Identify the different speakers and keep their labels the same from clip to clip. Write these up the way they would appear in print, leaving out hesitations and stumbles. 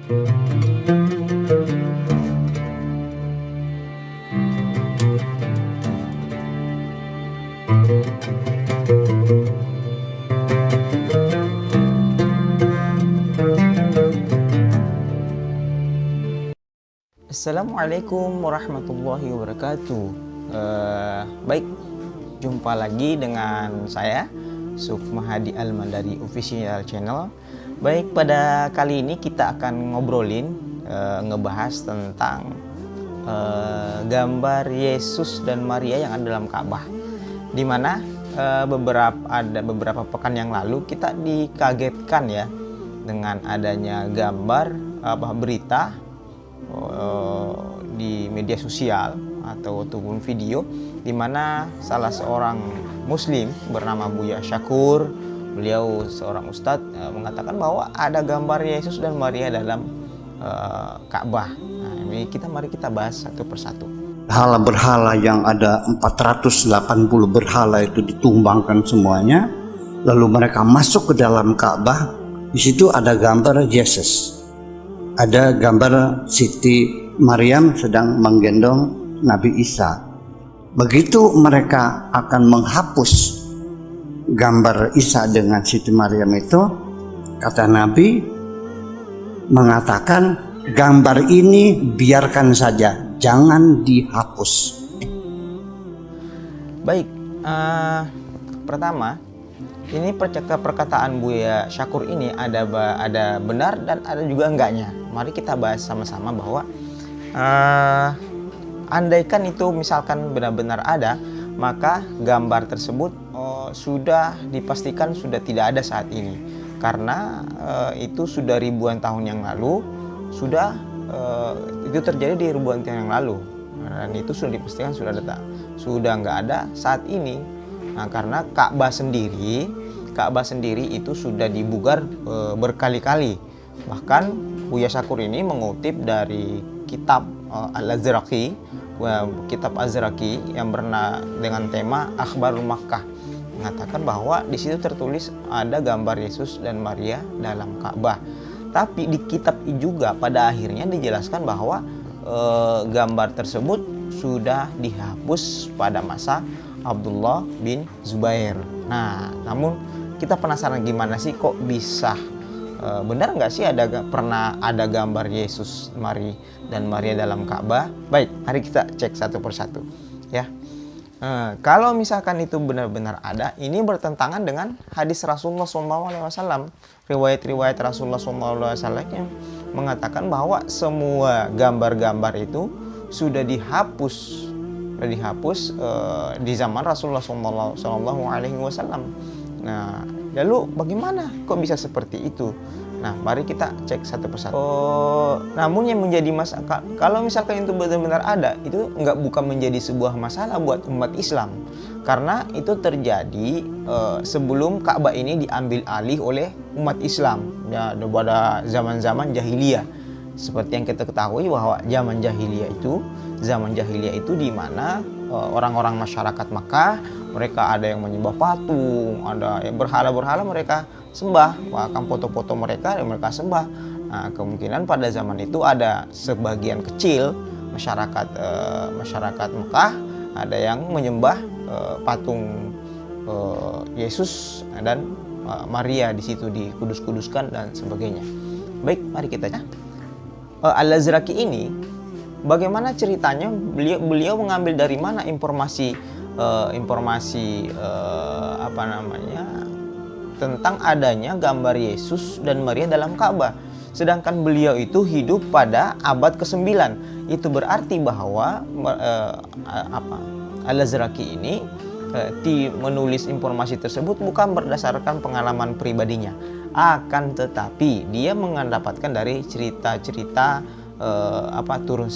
Speaker 1: Assalamualaikum warahmatullahi wabarakatuh. Baik, jumpa lagi dengan saya Sukmahadi Alman dari Official Channel. Baik, pada kali ini kita akan ngobrolin ngebahas tentang gambar Yesus dan Maria yang ada dalam Ka'bah, dimana beberapa pekan yang lalu kita dikagetkan ya dengan adanya gambar berita di media sosial ataupun video, di mana salah seorang muslim bernama Buya Syakur, beliau seorang ustadz, mengatakan bahwa ada gambar Yesus dan Maria dalam Ka'bah. Nah, mari kita bahas satu persatu.
Speaker 2: Berhala yang ada 480 berhala itu ditumbangkan semuanya, lalu mereka masuk ke dalam Ka'bah. Di situ ada gambar Yesus, ada gambar Siti Maryam sedang menggendong Nabi Isa. Begitu mereka akan menghapus gambar Isa dengan Siti Maryam itu, kata Nabi mengatakan, gambar ini biarkan saja, jangan dihapus.
Speaker 1: Baik, pertama, ini perkataan Buya Syakur ini ada benar dan ada juga enggaknya. Mari kita bahas sama-sama bahwa andaikan itu misalkan benar-benar ada, maka gambar tersebut sudah dipastikan sudah tidak ada saat ini, karena itu sudah ribuan tahun yang lalu, itu terjadi di ribuan tahun yang lalu, dan itu sudah dipastikan sudah nggak ada saat ini. Nah, karena Ka'bah sendiri itu sudah dibugar berkali-kali. Bahkan Buya Syakur ini mengutip dari kitab Al-Azraqi, kitab Azraqi yang dengan tema Akhbarul Makkah, mengatakan bahwa di situ tertulis ada gambar Yesus dan Maria dalam Ka'bah. Tapi di kitab juga pada akhirnya dijelaskan bahwa gambar tersebut sudah dihapus pada masa Abdullah bin Zubair. Nah, namun kita penasaran gimana sih kok bisa benar nggak sih pernah ada gambar Yesus, dan Maria dalam Ka'bah? Baik, mari kita cek satu persatu ya. Kalau misalkan itu benar-benar ada, ini bertentangan dengan hadis Rasulullah SAW, riwayat Rasulullah SAW yang mengatakan bahwa semua gambar-gambar itu sudah dihapus di zaman Rasulullah SAW. Nah, lalu bagaimana kok bisa seperti itu? Nah, mari kita cek satu persatu. Namun yang menjadi masalah, kalau misalkan itu benar-benar ada, itu bukan menjadi sebuah masalah buat umat Islam, karena itu terjadi sebelum Ka'bah ini diambil alih oleh umat Islam ya, pada zaman-zaman jahiliyah. Seperti yang kita ketahui bahwa zaman jahiliyah itu di mana orang-orang masyarakat Makkah, mereka ada yang menyembah patung, ada yang berhala-berhala mereka sembah, bahkan foto-foto mereka yang mereka sembah. Nah, kemungkinan pada zaman itu ada sebagian kecil masyarakat Mekah ada yang menyembah patung Yesus dan Maria, di situ dikudus-kuduskan dan sebagainya. Baik, mari kita Al-Azraqi ini bagaimana ceritanya, beliau mengambil dari mana informasi tentang adanya gambar Yesus dan Maria dalam Ka'bah, sedangkan beliau itu hidup pada abad ke-9. Itu berarti bahwa Al-Azraqi ini menulis informasi tersebut bukan berdasarkan pengalaman pribadinya, akan tetapi dia mendapatkan dari cerita-cerita turun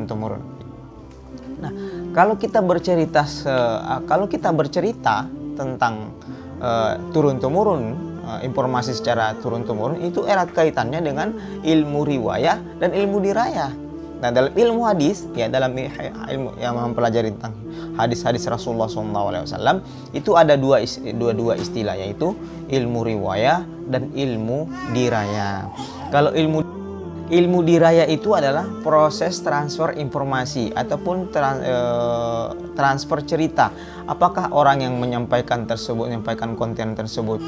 Speaker 1: temurun. Nah, kalau kita bercerita tentang turun temurun, informasi secara turun temurun, itu erat kaitannya dengan ilmu riwayah dan ilmu dirayah. Nah, dalam ilmu hadis, ya, dalam ilmu yang mempelajari tentang hadis-hadis Rasulullah SAW, itu ada dua istilah, yaitu ilmu riwayah dan ilmu dirayah. Kalau ilmu ilmu diraya itu adalah proses transfer informasi ataupun transfer cerita. Apakah orang yang menyampaikan konten tersebut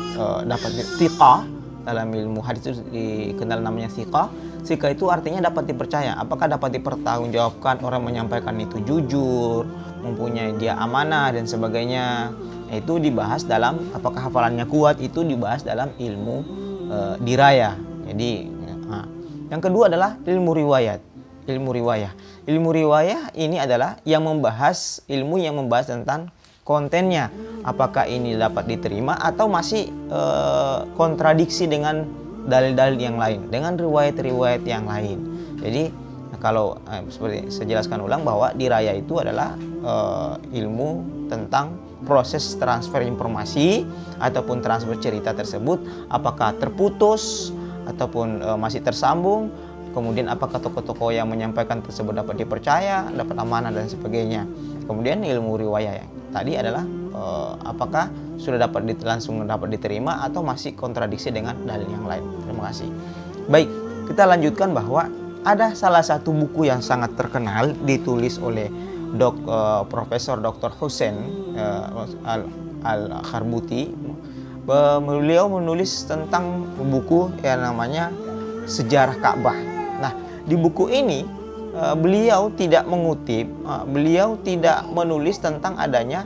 Speaker 1: dapat thiqah? Dalam ilmu hadis itu dikenal namanya thiqah. Thiqah itu artinya dapat dipercaya. Apakah dapat dipertanggungjawabkan, orang menyampaikan itu jujur, mempunyai dia amanah dan sebagainya. Itu dibahas dalam apakah hafalannya kuat, itu dibahas dalam ilmu diraya. Jadi yang kedua adalah ilmu riwayat. Ilmu riwayah ini adalah ilmu yang membahas tentang kontennya, apakah ini dapat diterima atau masih kontradiksi dengan dalil-dalil yang lain, dengan riwayat-riwayat yang lain. Jadi kalau seperti saya jelaskan ulang bahwa diraya itu adalah ilmu tentang proses transfer informasi ataupun transfer cerita tersebut, apakah terputus ataupun masih tersambung, kemudian apakah tokoh-tokoh yang menyampaikan tersebut dapat dipercaya, dapat amanah dan sebagainya. Kemudian ilmu riwayah tadi adalah apakah sudah langsung dapat diterima atau masih kontradiksi dengan dalil yang lain. Terima kasih. Baik, kita lanjutkan bahwa ada salah satu buku yang sangat terkenal ditulis oleh Profesor Dr. Hussein Al-Kharbuti. Beliau menulis tentang buku yang namanya Sejarah Ka'bah. Nah, di buku ini beliau tidak mengutip, beliau tidak menulis tentang adanya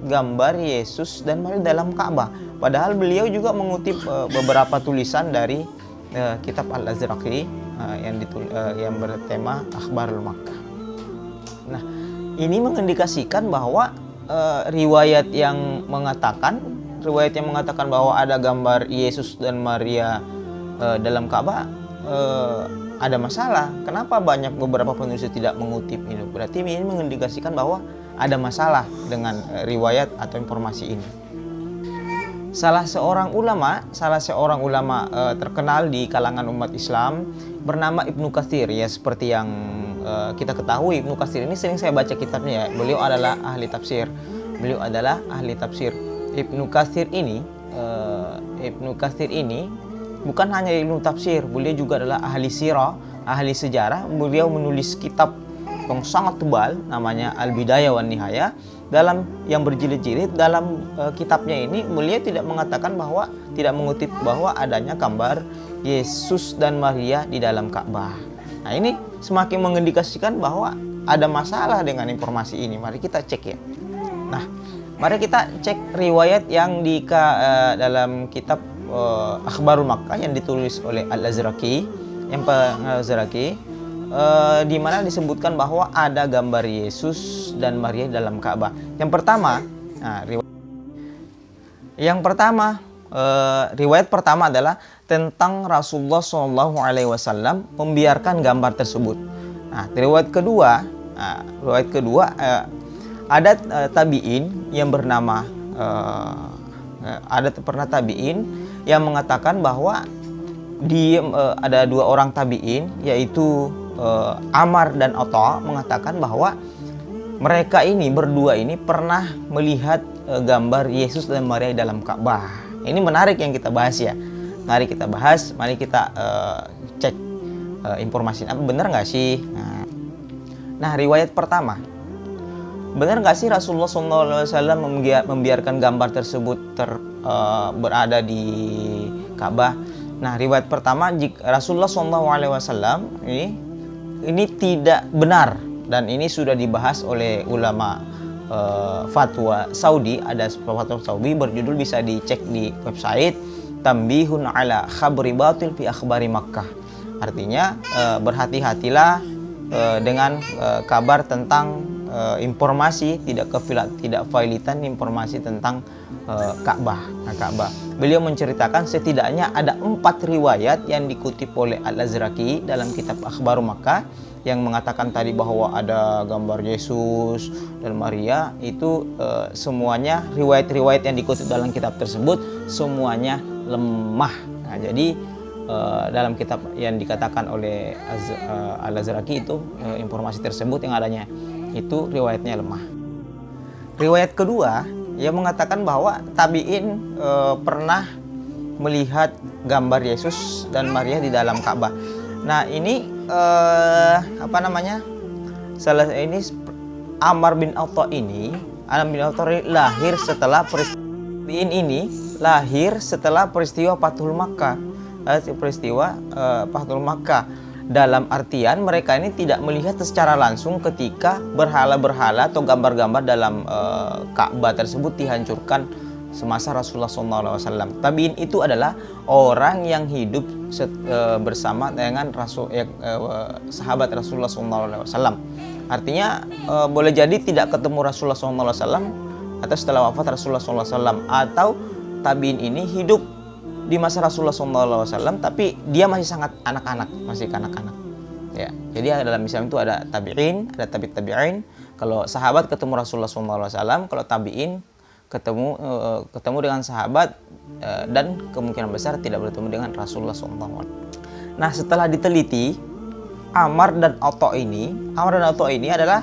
Speaker 1: gambar Yesus dan Maria dalam Ka'bah. Padahal beliau juga mengutip beberapa tulisan dari kitab Al-Azraqi yang bertema Akhbarul Makkah. Nah, ini mengindikasikan bahwa riwayat yang mengatakan bahwa ada gambar Yesus dan Maria dalam Ka'bah ada masalah. Kenapa beberapa penulis tidak mengutip ini? Berarti ini mengindikasikan bahwa ada masalah dengan riwayat atau informasi ini. Salah seorang ulama terkenal di kalangan umat Islam bernama Ibnu Katsir, ya seperti yang kita ketahui. Ibnu Katsir ini sering saya baca kitabnya, ya. Beliau adalah ahli tafsir. Ibnu Katsir ini bukan hanya ilmu tafsir, beliau juga adalah ahli sirah, ahli sejarah. Beliau menulis kitab yang sangat tebal namanya Al-Bidayah wan Nihayah. Yang berjilid-jilid dalam kitabnya ini beliau tidak mengutip bahwa adanya gambar Yesus dan Maria di dalam Ka'bah. Nah, ini semakin mengindikasikan bahwa ada masalah dengan informasi ini. Mari kita cek, ya. Nah, mari kita cek riwayat yang dalam kitab Akhbarul Makkah yang ditulis oleh Al-Azraqi, di mana disebutkan bahwa ada gambar Yesus dan Maria dalam Ka'bah. Riwayat pertama adalah tentang Rasulullah SAW membiarkan gambar tersebut. Nah, riwayat kedua ada tabi'in yang bernama tabi'in yang mengatakan bahwa ada dua orang tabi'in, yaitu Amar dan Atha, mengatakan bahwa mereka ini berdua ini pernah melihat gambar Yesus dan Maria dalam Ka'bah. Ini menarik yang kita bahas, ya. Mari kita bahas, mari kita cek informasinya benar nggak sih. Nah, riwayat pertama, benar nggak sih Rasulullah SAW membiarkan gambar tersebut berada di Ka'bah? Nah, riwayat pertama, Rasulullah SAW ini tidak benar, dan ini sudah dibahas oleh ulama fatwa Saudi. Ada fatwa Saudi berjudul, bisa dicek di website, Tambihun ala khabri batil fi akhbari Makkah. Artinya berhati-hatilah dengan kabar tentang informasi tidak validan informasi tentang Ka'bah. Nah, Ka'bah. Beliau menceritakan setidaknya ada 4 riwayat yang dikutip oleh Al-Azraqi dalam kitab Akhbarul Makkah yang mengatakan tadi bahwa ada gambar Yesus dan Maria. Itu semuanya riwayat-riwayat yang dikutip dalam kitab tersebut semuanya lemah. Nah, jadi dalam kitab yang dikatakan oleh Al-Azraqi itu informasi tersebut yang adanya itu riwayatnya lemah. Riwayat kedua yang mengatakan bahwa tabi'in pernah melihat gambar Yesus dan Maria di dalam Ka'bah. Nah, ini Ammar bin Atha ini lahir setelah peristiwa Fathul Makkah. Fathul Makkah. Dalam artian mereka ini tidak melihat secara langsung ketika berhala-berhala atau gambar-gambar dalam Ka'bah tersebut dihancurkan semasa Rasulullah SAW. Tabiin itu adalah orang yang hidup bersama dengan sahabat Rasulullah SAW. Artinya boleh jadi tidak ketemu Rasulullah SAW atau setelah wafat Rasulullah SAW, atau tabiin ini hidup di masa Rasulullah SAW tapi dia masih sangat masih kanak-kanak. Ya, jadi dalam Islam itu ada tabi'in, ada tabi'in. Kalau sahabat ketemu Rasulullah SAW, kalau tabi'in ketemu dengan sahabat dan kemungkinan besar tidak bertemu dengan Rasulullah SAW. Nah, setelah diteliti, Ammar dan Atha ini adalah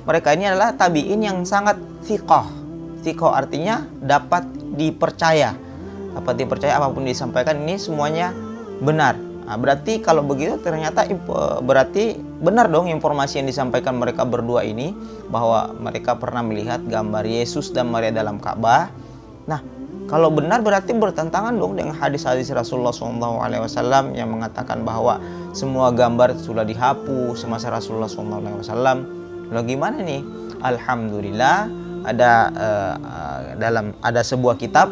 Speaker 1: mereka ini adalah tabi'in yang sangat thiqah. Thiqah artinya dapat dipercaya. Apapun disampaikan ini semuanya benar. Nah, berarti kalau begitu ternyata berarti benar dong informasi yang disampaikan mereka berdua ini, bahwa mereka pernah melihat gambar Yesus dan Maria dalam Ka'bah. Nah, kalau benar berarti bertentangan dong dengan hadis-hadis Rasulullah SAW yang mengatakan bahwa semua gambar sudah dihapus semasa Rasulullah SAW. Lalu gimana nih? Alhamdulillah ada sebuah kitab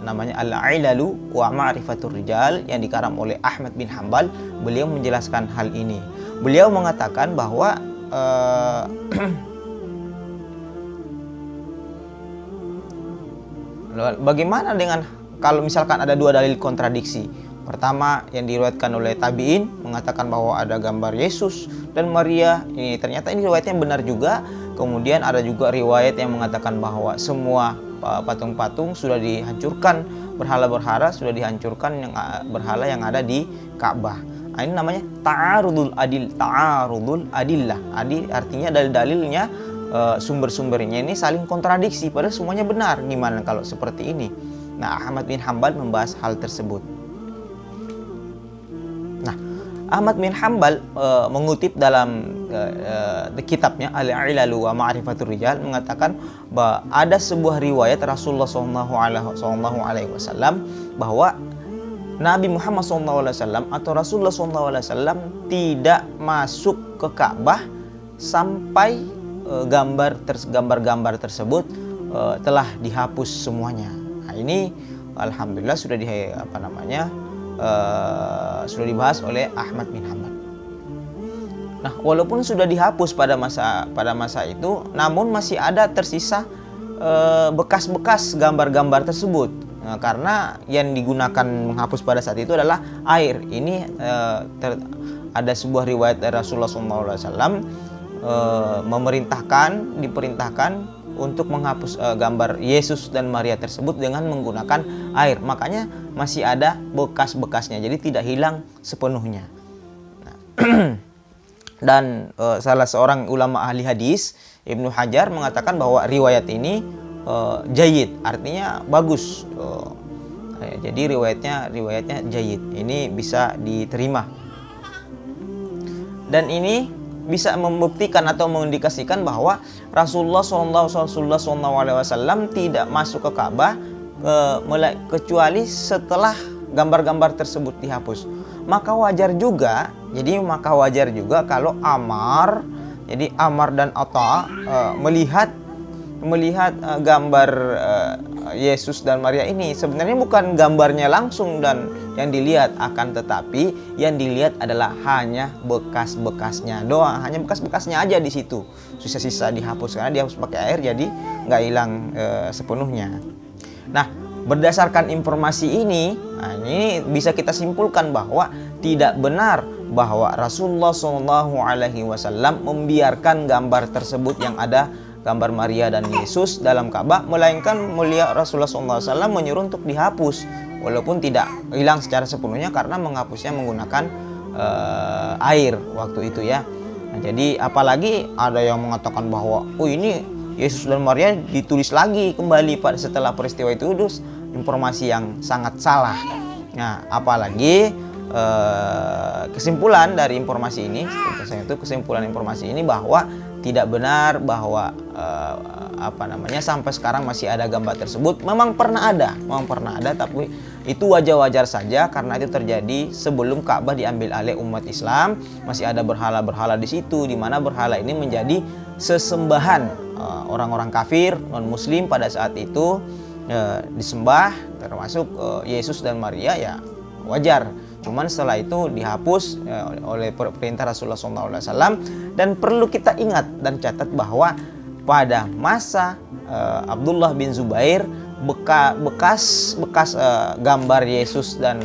Speaker 1: namanya Al-Ilalu wa Ma'rifatur Rijal yang dikarang oleh Ahmad bin Hanbal. Beliau menjelaskan hal ini. Beliau mengatakan bahwa bagaimana dengan kalau misalkan ada dua dalil kontradiksi. Pertama, yang diriwayatkan oleh tabi'in mengatakan bahwa ada gambar Yesus dan Maria. Ternyata ini riwayatnya benar juga. Kemudian ada juga riwayat yang mengatakan bahwa semua patung-patung sudah dihancurkan, berhala-berhala sudah dihancurkan, yang berhala yang ada di Ka'bah. Nah, ini namanya ta'arudul adillah. Artinya dalil-dalilnya, sumber-sumbernya ini saling kontradiksi padahal semuanya benar. Gimana kalau seperti ini? Nah, Ahmad bin Hanbal membahas hal tersebut. Ahmad bin Hanbal mengutip dalam kitabnya Al-Ilalu wa Ma'rifatur Rijal mengatakan bahwa ada sebuah riwayat Rasulullah SAW bahwa Nabi Muhammad SAW atau Rasulullah SAW tidak masuk ke Ka'bah sampai gambar-gambar tersebut telah dihapus semuanya. Nah, ini alhamdulillah sudah sudah dibahas oleh Ahmad bin Hanbal. Nah, walaupun sudah dihapus pada masa itu, namun masih ada tersisa bekas-bekas gambar-gambar tersebut. Nah, karena yang digunakan menghapus pada saat itu adalah air. Ini ada sebuah riwayat dari Rasulullah SAW diperintahkan untuk menghapus gambar Yesus dan Maria tersebut dengan menggunakan air. Makanya masih ada bekas-bekasnya, jadi tidak hilang sepenuhnya. Nah, dan salah seorang ulama ahli hadis, Ibnu Hajar, mengatakan bahwa riwayat ini jayyid, artinya bagus. Jadi riwayatnya jayyid, ini bisa diterima. Dan ini bisa membuktikan atau mengindikasikan bahwa Rasulullah SAW tidak masuk ke Ka'bah kecuali setelah gambar-gambar tersebut dihapus. Maka wajar juga kalau Ammar dan Atha melihat gambar Yesus dan Maria ini sebenarnya bukan gambarnya langsung dan yang dilihat, akan tetapi yang dilihat adalah hanya bekas-bekasnya doang, hanya bekas-bekasnya aja di situ. Sisa-sisa dihapus karena dihapus pakai air, jadi nggak hilang sepenuhnya. Nah, berdasarkan informasi ini, ini bisa kita simpulkan bahwa tidak benar bahwa Rasulullah SAW membiarkan gambar tersebut yang ada gambar Maria dan Yesus dalam Ka'bah, melainkan Rasulullah SAW menyuruh untuk dihapus, walaupun tidak hilang secara sepenuhnya karena menghapusnya menggunakan air waktu itu ya. Nah, jadi apalagi ada yang mengatakan bahwa ini Yesus dan Maria ditulis lagi kembali setelah peristiwa itu. informasi yang sangat salah. Nah, apalagi kesimpulan dari informasi ini, kesimpulan informasi ini bahwa tidak benar bahwa sampai sekarang masih ada gambar tersebut. Memang pernah ada, tapi itu wajar-wajar saja karena itu terjadi sebelum Ka'bah diambil alih umat Islam. Masih ada berhala-berhala di situ, di mana berhala ini menjadi sesembahan orang-orang kafir non-muslim pada saat itu disembah, termasuk Yesus dan Maria, ya wajar. Cuman setelah itu dihapus oleh perintah Rasulullah SAW. Dan perlu kita ingat dan catat bahwa pada masa Abdullah bin Zubair, bekas gambar Yesus dan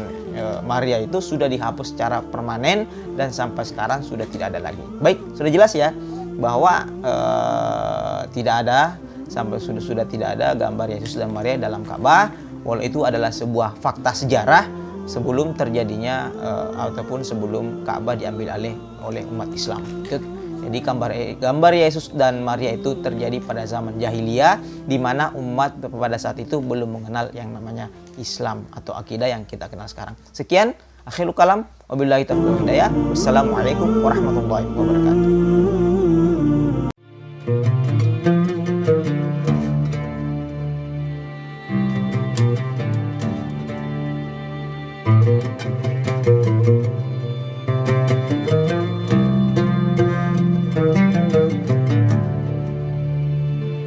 Speaker 1: Maria itu sudah dihapus secara permanen dan sampai sekarang sudah tidak ada lagi. Baik, sudah jelas ya bahwa tidak ada, sampai sudah tidak ada gambar Yesus dan Maria dalam Ka'bah. Walau itu adalah sebuah fakta sejarah sebelum terjadinya ataupun sebelum Ka'bah diambil alih oleh umat Islam. Jadi gambar Yesus dan Maria itu terjadi pada zaman jahiliyah, di mana umat pada saat itu belum mengenal yang namanya Islam atau akidah yang kita kenal sekarang. Sekian, akhirul kalam, wabillahi taufiq wal hidayah. Wassalamualaikum warahmatullahi wabarakatuh.